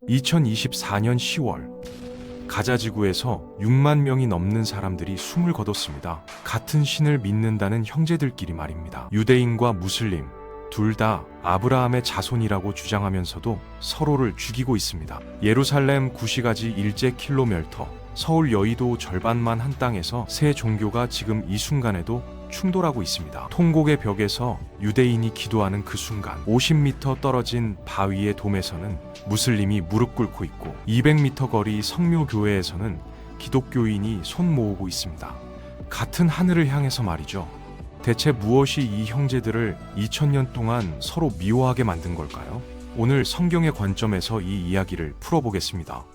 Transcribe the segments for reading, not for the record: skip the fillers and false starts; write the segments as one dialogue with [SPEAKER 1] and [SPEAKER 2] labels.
[SPEAKER 1] 2024년 10월 가자 지구에서 6만 명이 넘는 사람들이 숨을 거뒀습니다. 같은 신을 믿는다는 형제들끼리 말입니다. 유대인과 무슬림 둘 다 아브라함의 자손이라고 주장하면서도 서로를 죽이고 있습니다. 예루살렘 구시가지 1제킬로미터, 서울 여의도 절반만 한 땅에서 세 종교가 지금 이 순간에도 충돌하고 있습니다. 통곡의 벽에서 유대인이 기도하는 그 순간 50m 떨어진 바위의 돔에서는 무슬림이 무릎 꿇고 있고 200m 거리 성묘교회에서는 기독교인이 손 모으고 있습니다. 같은 하늘을 향해서 말이죠. 대체 무엇이 이 형제들을 2000년 동안 서로 미워하게 만든 걸까요? 오늘 성경의 관점에서 이 이야기를 풀어보겠습니다.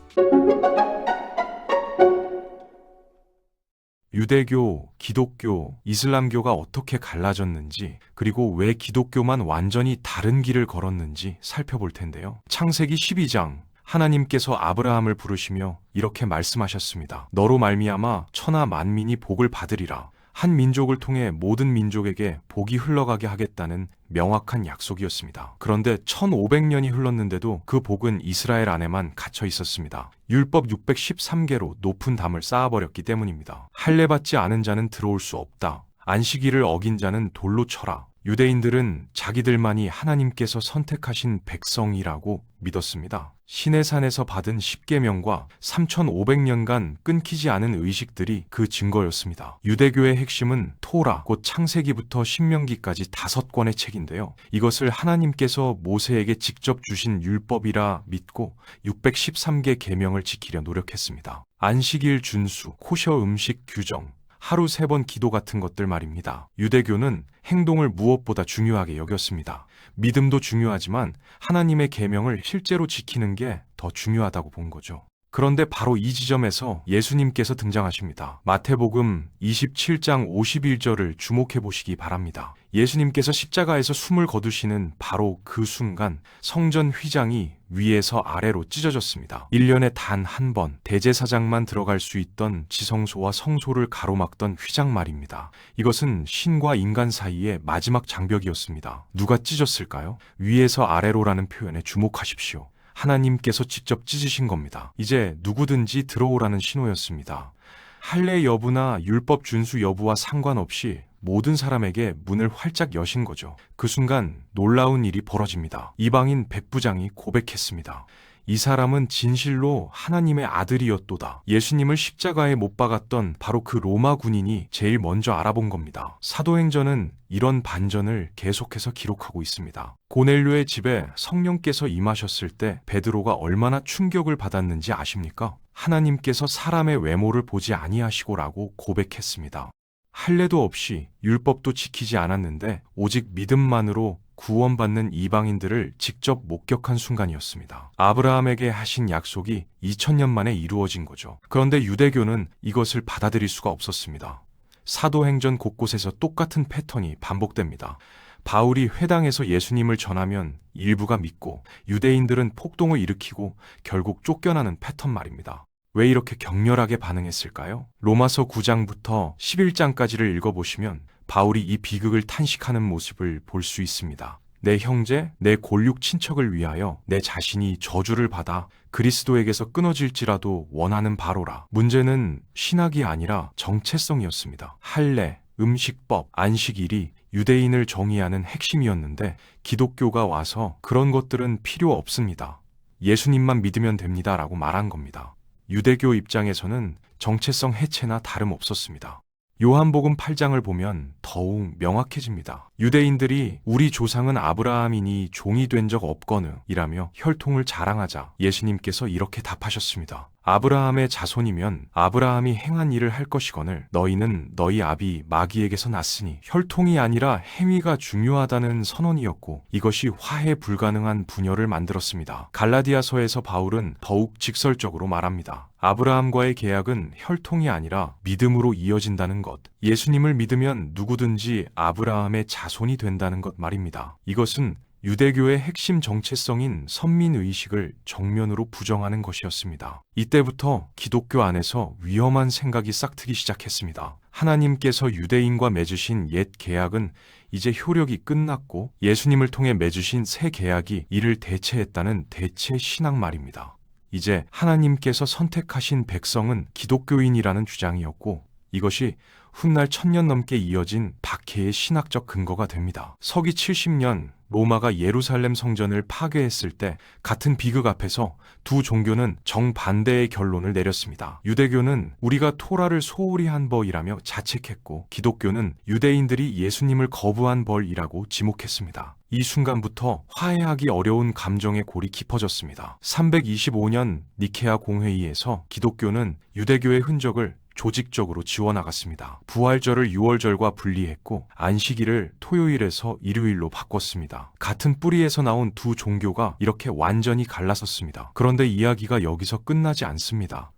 [SPEAKER 1] 유대교, 기독교, 이슬람교가 어떻게 갈라졌는지, 그리고 왜 기독교만 완전히 다른 길을 걸었는지 살펴볼 텐데요. 창세기 12장, 하나님께서 아브라함을 부르시며 이렇게 말씀하셨습니다. 너로 말미암아 천하 만민이 복을 받으리라. 한 민족을 통해 모든 민족에게 복이 흘러가게 하겠다는 명확한 약속이었습니다. 그런데 1500년이 흘렀는데도 그 복은 이스라엘 안에만 갇혀 있었습니다. 율법 613개로 높은 담을 쌓아버렸기 때문입니다. 할례받지 않은 자는 들어올 수 없다. 안식일을 어긴 자는 돌로 쳐라. 유대인들은 자기들만이 하나님께서 선택하신 백성이라고 믿었습니다. 시내산에서 받은 10계명과 3500년간 끊기지 않은 의식들이 그 증거였습니다. 유대교의 핵심은 토라, 곧 창세기부터 신명기까지 5권의 책인데요. 이것을 하나님께서 모세에게 직접 주신 율법이라 믿고 613개 계명을 지키려 노력했습니다. 안식일 준수, 코셔 음식 규정, 하루 3번 기도 같은 것들 말입니다. 유대교는 행동을 무엇보다 중요하게 여겼습니다. 믿음도 중요하지만 하나님의 계명을 실제로 지키는 게 더 중요하다고 본 거죠. 그런데 바로 이 지점에서 예수님께서 등장하십니다. 마태복음 27장 51절을 주목해 보시기 바랍니다. 예수님께서 십자가에서 숨을 거두시는 바로 그 순간 성전 휘장이 위에서 아래로 찢어졌습니다. 1년에 단 한 번 대제사장만 들어갈 수 있던 지성소와 성소를 가로막던 휘장 말입니다. 이것은 신과 인간 사이의 마지막 장벽이었습니다. 누가 찢었을까요? 위에서 아래로라는 표현에 주목하십시오. 하나님께서 직접 찢으신 겁니다. 이제 누구든지 들어오라는 신호였습니다. 할례 여부나 율법 준수 여부와 상관없이 모든 사람에게 문을 활짝 여신 거죠. 그 순간 놀라운 일이 벌어집니다. 이방인 백부장이 고백했습니다. 이 사람은 진실로 하나님의 아들이었도다. 예수님을 십자가에 못 박았던 바로 그 로마 군인이 제일 먼저 알아본 겁니다. 사도행전은 이런 반전을 계속해서 기록하고 있습니다. 고넬료의 집에 성령께서 임하셨을 때 베드로가 얼마나 충격을 받았는지 아십니까? 하나님께서 사람의 외모를 보지 아니하시고라고 고백했습니다. 할례도 없이 율법도 지키지 않았는데 오직 믿음만으로 구원받는 이방인들을 직접 목격한 순간이었습니다. 아브라함에게 하신 약속이 2000년 만에 이루어진 거죠. 그런데 유대교는 이것을 받아들일 수가 없었습니다. 사도행전 곳곳에서 똑같은 패턴이 반복됩니다. 바울이 회당에서 예수님을 전하면 일부가 믿고 유대인들은 폭동을 일으키고 결국 쫓겨나는 패턴 말입니다. 왜 이렇게 격렬하게 반응했을까요? 로마서 9장부터 11장까지를 읽어보시면 바울이 이 비극을 탄식하는 모습을 볼 수 있습니다. 내 형제, 내 골육 친척을 위하여 내 자신이 저주를 받아 그리스도에게서 끊어질지라도 원하는 바로라. 문제는 신학이 아니라 정체성이었습니다. 할례, 음식법, 안식일이 유대인을 정의하는 핵심이었는데 기독교가 와서 그런 것들은 필요 없습니다. 예수님만 믿으면 됩니다 라고 말한 겁니다. 유대교 입장에서는 정체성 해체나 다름없었습니다. 요한복음 8장을 보면 더욱 명확해집니다. 유대인들이 우리 조상은 아브라함이니 종이 된 적 없거늘 이라며 혈통을 자랑하자 예수님께서 이렇게 답하셨습니다. 아브라함의 자손이면 아브라함이 행한 일을 할 것이거늘 너희는 너희 아비 마귀에게서 났으니 혈통이 아니라 행위가 중요하다는 선언이었고 이것이 화해 불가능한 분열을 만들었습니다. 갈라디아서에서 바울은 더욱 직설적으로 말합니다. 아브라함과의 계약은 혈통이 아니라 믿음으로 이어진다는 것. 예수님을 믿으면 누구든지 아브라함의 자손이 된다는 것 말입니다. 이것은 유대교의 핵심 정체성인 선민의식을 정면으로 부정하는 것이었습니다. 이때부터 기독교 안에서 위험한 생각이 싹트기 시작했습니다. 하나님께서 유대인과 맺으신 옛 계약은 이제 효력이 끝났고 예수님을 통해 맺으신 새 계약이 이를 대체했다는 대체 신앙 말입니다. 이제 하나님께서 선택하신 백성은 기독교인이라는 주장이었고, 이것이 훗날 1000년 넘게 이어진 박해의 신학적 근거가 됩니다. 서기 70년 로마가 예루살렘 성전을 파괴했을 때 같은 비극 앞에서 두 종교는 정반대의 결론을 내렸습니다. 유대교는 우리가 토라를 소홀히 한 벌이라며 자책했고, 기독교는 유대인들이 예수님을 거부한 벌이라고 지목했습니다. 이 순간부터 화해하기 어려운 감정의 골이 깊어졌습니다. 325년 니케아 공회의에서 기독교는 유대교의 흔적을 조직적으로 지워나갔습니다. 부활절을 6월절과 분리했고, 안식일을 토요일에서 일요일로 바꿨습니다. 같은 뿌리에서 나온 두 종교가 이렇게 완전히 갈라섰습니다. 그런데 이야기가 여기서 끝나지 않습니다.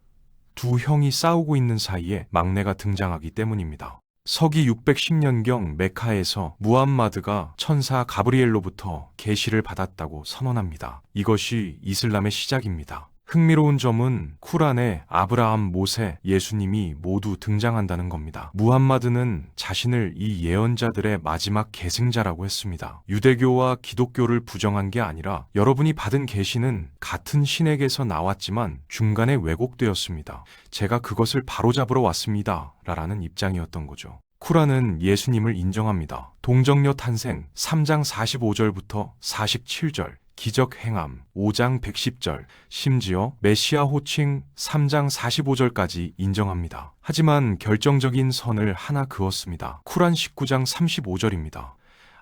[SPEAKER 1] 두 형이 싸우고 있는 사이에 막내가 등장하기 때문입니다. 서기 610년경 메카에서 무함마드가 천사 가브리엘로부터 계시를 받았다고 선언합니다. 이것이 이슬람의 시작입니다. 흥미로운 점은 쿠란에 아브라함, 모세, 예수님이 모두 등장한다는 겁니다. 무함마드는 자신을 이 예언자들의 마지막 계승자라고 했습니다. 유대교와 기독교를 부정한 게 아니라 여러분이 받은 계시는 같은 신에게서 나왔지만 중간에 왜곡되었습니다. 제가 그것을 바로잡으러 왔습니다. 라는 입장이었던 거죠. 쿠란은 예수님을 인정합니다. 동정녀 탄생 3장 45절부터 47절, 기적 행함 5장 110절, 심지어 메시아 호칭 3장 45절까지 인정합니다. 하지만 결정적인 선을 하나 그었습니다. 쿠란 19장 35절입니다.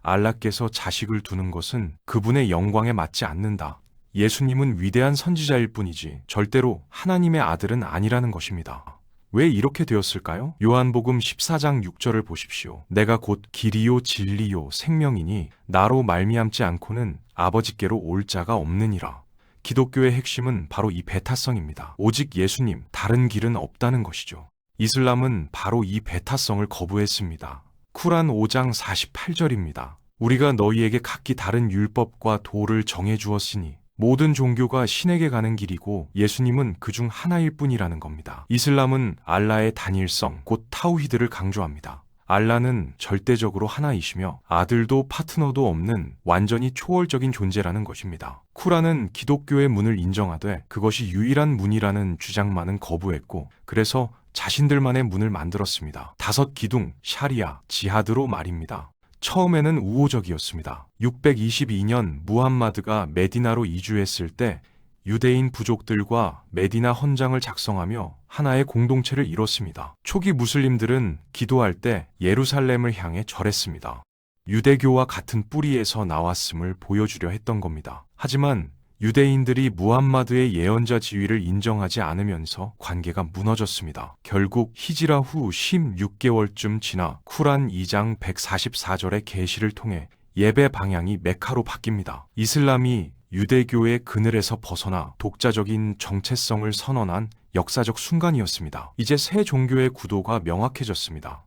[SPEAKER 1] 알라께서 자식을 두는 것은 그분의 영광에 맞지 않는다. 예수님은 위대한 선지자일 뿐이지 절대로 하나님의 아들은 아니라는 것입니다. 왜 이렇게 되었을까요? 요한복음 14장 6절을 보십시오. 내가 곧 길이요 진리요 생명이니 나로 말미암지 않고는 아버지께로 올 자가 없느니라. 기독교의 핵심은 바로 이 배타성입니다. 오직 예수님, 다른 길은 없다는 것이죠. 이슬람은 바로 이 배타성을 거부했습니다. 쿠란 5장 48절입니다. 우리가 너희에게 각기 다른 율법과 도를 정해 주었으니 모든 종교가 신에게 가는 길이고 예수님은 그중 하나일 뿐이라는 겁니다. 이슬람은 알라의 단일성, 곧 타우히드를 강조합니다. 알라는 절대적으로 하나이시며 아들도 파트너도 없는 완전히 초월적인 존재라는 것입니다. 쿠란은 기독교의 문을 인정하되 그것이 유일한 문이라는 주장만은 거부했고, 그래서 자신들만의 문을 만들었습니다. 5기둥, 샤리아, 지하드로 말입니다. 처음에는 우호적이었습니다. 622년 무함마드가 메디나로 이주했을 때 유대인 부족들과 메디나 헌장을 작성하며 하나의 공동체를 이뤘습니다. 초기 무슬림들은 기도할 때 예루살렘을 향해 절했습니다. 유대교와 같은 뿌리에서 나왔음을 보여주려 했던 겁니다. 하지만 유대인들이 무함마드의 예언자 지위를 인정하지 않으면서 관계가 무너졌습니다. 결국 히지라 후 16개월쯤 지나 쿠란 2장 144절의 계시를 통해 예배 방향이 메카로 바뀝니다. 이슬람이 유대교의 그늘에서 벗어나 독자적인 정체성을 선언한 역사적 순간이었습니다. 이제 새 종교의 구도가 명확해졌습니다.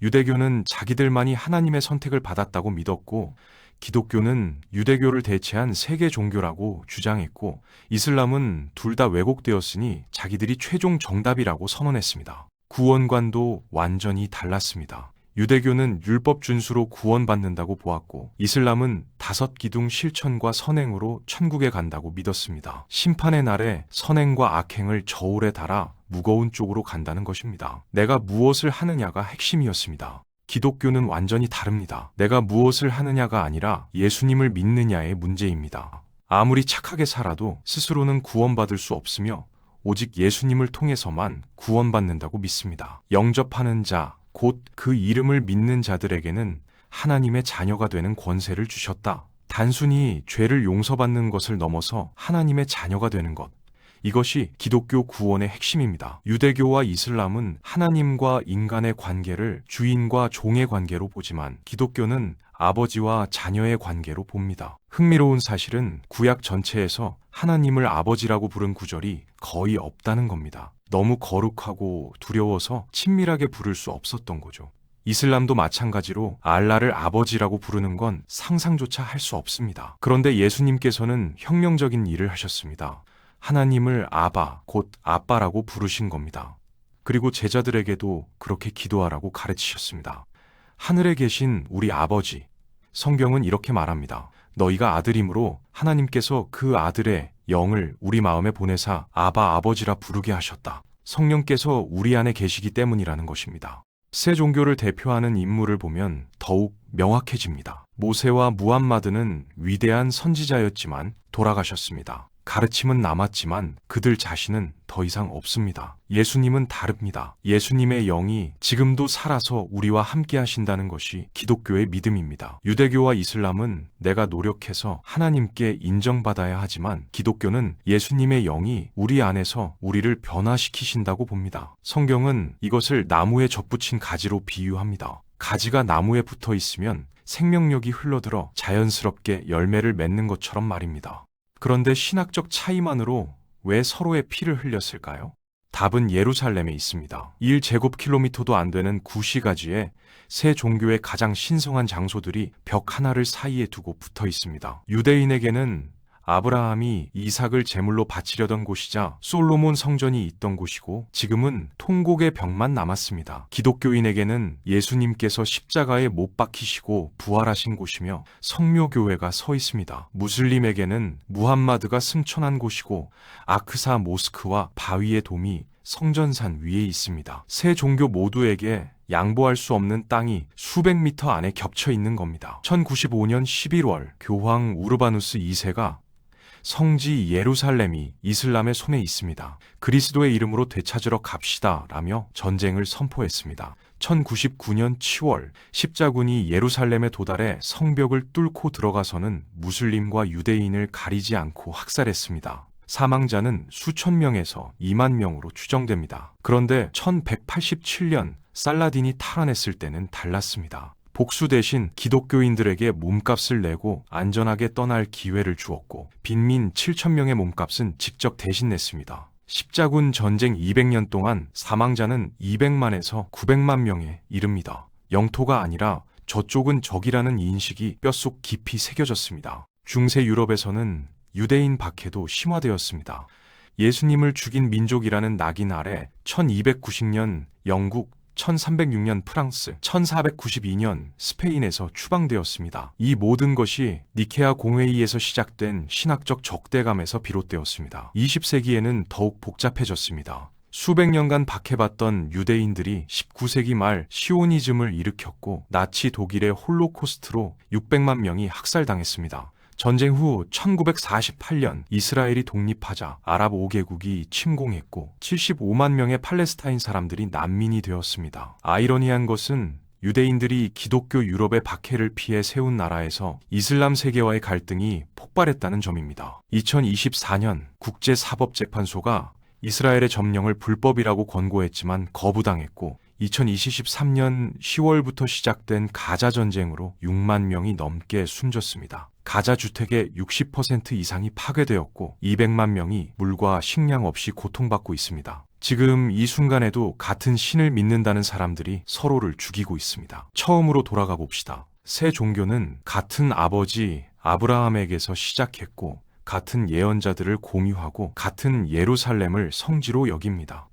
[SPEAKER 1] 유대교는 자기들만이 하나님의 선택을 받았다고 믿었고, 기독교는 유대교를 대체한 세계 종교라고 주장했고, 이슬람은 둘 다 왜곡되었으니 자기들이 최종 정답이라고 선언했습니다. 구원관도 완전히 달랐습니다. 유대교는 율법 준수로 구원받는다고 보았고, 이슬람은 5기둥 실천과 선행으로 천국에 간다고 믿었습니다. 심판의 날에 선행과 악행을 저울에 달아 무거운 쪽으로 간다는 것입니다. 내가 무엇을 하느냐가 핵심이었습니다. 기독교는 완전히 다릅니다. 내가 무엇을 하느냐가 아니라 예수님을 믿느냐의 문제입니다. 아무리 착하게 살아도 스스로는 구원받을 수 없으며 오직 예수님을 통해서만 구원받는다고 믿습니다. 영접하는 자, 곧 그 이름을 믿는 자들에게는 하나님의 자녀가 되는 권세를 주셨다. 단순히 죄를 용서받는 것을 넘어서 하나님의 자녀가 되는 것. 이것이 기독교 구원의 핵심입니다. 유대교와 이슬람은 하나님과 인간의 관계를 주인과 종의 관계로 보지만 기독교는 아버지와 자녀의 관계로 봅니다. 흥미로운 사실은 구약 전체에서 하나님을 아버지라고 부른 구절이 거의 없다는 겁니다. 너무 거룩하고 두려워서 친밀하게 부를 수 없었던 거죠. 이슬람도 마찬가지로 알라를 아버지라고 부르는 건 상상조차 할 수 없습니다. 그런데 예수님께서는 혁명적인 일을 하셨습니다. 하나님을 아바, 곧 아빠라고 부르신 겁니다. 그리고 제자들에게도 그렇게 기도하라고 가르치셨습니다. 하늘에 계신 우리 아버지, 성경은 이렇게 말합니다. 너희가 아들이므로 하나님께서 그 아들의 영을 우리 마음에 보내사 아바 아버지라 부르게 하셨다. 성령께서 우리 안에 계시기 때문이라는 것입니다. 새 종교를 대표하는 인물을 보면 더욱 명확해집니다. 모세와 무함마드는 위대한 선지자였지만 돌아가셨습니다. 가르침은 남았지만 그들 자신은 더 이상 없습니다. 예수님은 다릅니다. 예수님의 영이 지금도 살아서 우리와 함께 하신다는 것이 기독교의 믿음입니다. 유대교와 이슬람은 내가 노력해서 하나님께 인정받아야 하지만 기독교는 예수님의 영이 우리 안에서 우리를 변화시키신다고 봅니다. 성경은 이것을 나무에 접붙인 가지로 비유합니다. 가지가 나무에 붙어 있으면 생명력이 흘러들어 자연스럽게 열매를 맺는 것처럼 말입니다. 그런데 신학적 차이만으로 왜 서로의 피를 흘렸을까요? 답은 예루살렘에 있습니다. 1제곱킬로미터도 안 되는 구시가지에 새 종교의 가장 신성한 장소들이 벽 하나를 사이에 두고 붙어 있습니다. 유대인에게는 아브라함이 이삭을 제물로 바치려던 곳이자 솔로몬 성전이 있던 곳이고 지금은 통곡의 벽만 남았습니다. 기독교인에게는 예수님께서 십자가에 못 박히시고 부활하신 곳이며 성묘교회가 서 있습니다. 무슬림에게는 무함마드가 승천한 곳이고 아크사 모스크와 바위의 돔이 성전산 위에 있습니다. 세 종교 모두에게 양보할 수 없는 땅이 수백 미터 안에 겹쳐 있는 겁니다. 1095년 11월 교황 우르바누스 2세가 성지 예루살렘이 이슬람의 손에 있습니다. 그리스도의 이름으로 되찾으러 갑시다 라며 전쟁을 선포했습니다. 1099년 10월 십자군이 예루살렘에 도달해 성벽을 뚫고 들어가서는 무슬림과 유대인을 가리지 않고 학살했습니다. 사망자는 수천 명에서 2만 명으로 추정됩니다. 그런데 1187년 살라딘이 탈환했을 때는 달랐습니다. 복수 대신 기독교인들에게 몸값을 내고 안전하게 떠날 기회를 주었고 빈민 7,000명의 몸값은 직접 대신 냈습니다. 십자군 전쟁 200년 동안 사망자는 200만에서 900만 명에 이릅니다. 영토가 아니라 저쪽은 적이라는 인식이 뼛속 깊이 새겨졌습니다. 중세 유럽에서는 유대인 박해도 심화되었습니다. 예수님을 죽인 민족이라는 낙인 아래 1290년 영국, 1306년 프랑스, 1492년 스페인에서 추방되었습니다. 이 모든 것이 니케아 공회의에서 시작된 신학적 적대감에서 비롯되었습니다. 20세기에는 더욱 복잡해졌습니다. 수백 년간 박해받던 유대인들이 19세기 말 시오니즘을 일으켰고 나치 독일의 홀로코스트로 600만 명이 학살당했습니다. 전쟁 후 1948년 이스라엘이 독립하자 아랍 5개국이 침공했고 75만 명의 팔레스타인 사람들이 난민이 되었습니다. 아이러니한 것은 유대인들이 기독교 유럽의 박해를 피해 세운 나라에서 이슬람 세계와의 갈등이 폭발했다는 점입니다. 2024년 국제사법재판소가 이스라엘의 점령을 불법이라고 권고했지만 거부당했고 2023년 10월부터 시작된 가자 전쟁으로 6만 명이 넘게 숨졌습니다. 가자 주택의 60% 이상이 파괴되었고 200만 명이 물과 식량 없이 고통받고 있습니다. 지금 이 순간에도 같은 신을 믿는다는 사람들이 서로를 죽이고 있습니다. 처음으로 돌아가 봅시다. 새 종교는 같은 아버지 아브라함에게서 시작했고 같은 예언자들을 공유하고 같은 예루살렘을 성지로 여깁니다.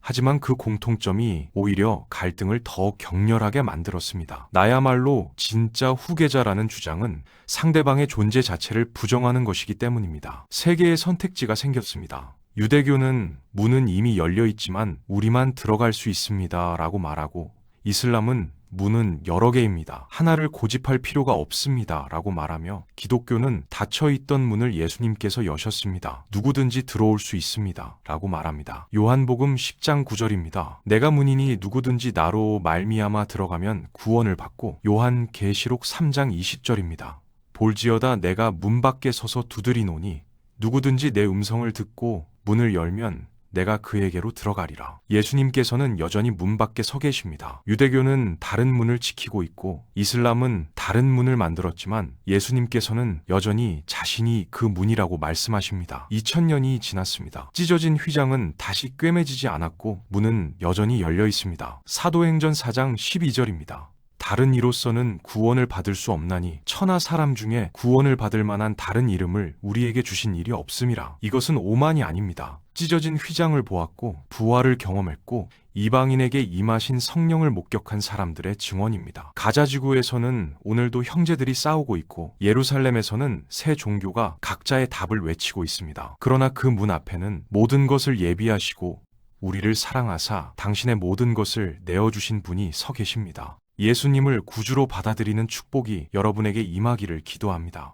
[SPEAKER 1] 하지만 그 공통점이 오히려 갈등을 더 격렬하게 만들었습니다. 나야말로 진짜 후계자라는 주장은 상대방의 존재 자체를 부정하는 것이기 때문입니다. 세 개의 선택지가 생겼습니다. 유대교는 문은 이미 열려 있지만 우리만 들어갈 수 있습니다 라고 말하고 이슬람은 문은 여러 개입니다. 하나를 고집할 필요가 없습니다 라고 말하며 기독교는 닫혀있던 문을 예수님께서 여셨습니다. 누구든지 들어올 수 있습니다 라고 말합니다. 요한복음 10장 9절입니다. 내가 문이니 누구든지 나로 말미암아 들어가면 구원을 받고 요한계시록 3장 20절입니다. 볼지어다 내가 문 밖에 서서 두드리노니 누구든지 내 음성을 듣고 문을 열면 내가 그에게로 들어가리라. 예수님께서는 여전히 문 밖에 서 계십니다. 유대교는 다른 문을 지키고 있고 이슬람은 다른 문을 만들었지만 예수님께서는 여전히 자신이 그 문이라고 말씀하십니다. 2000년이 지났습니다. 찢어진 휘장은 다시 꿰매지지 않았고 문은 여전히 열려 있습니다. 사도행전 4장 12절입니다. 다른 이로서는 구원을 받을 수 없나니 천하 사람 중에 구원을 받을 만한 다른 이름을 우리에게 주신 일이 없음이라. 이것은 오만이 아닙니다. 찢어진 휘장을 보았고 부활을 경험했고 이방인에게 임하신 성령을 목격한 사람들의 증언입니다. 가자 지구에서는 오늘도 형제들이 싸우고 있고 예루살렘에서는 새 종교가 각자의 답을 외치고 있습니다. 그러나 그 문 앞에는 모든 것을 예비하시고 우리를 사랑하사 당신의 모든 것을 내어주신 분이 서 계십니다. 예수님을 구주로 받아들이는 축복이 여러분에게 임하기를 기도합니다.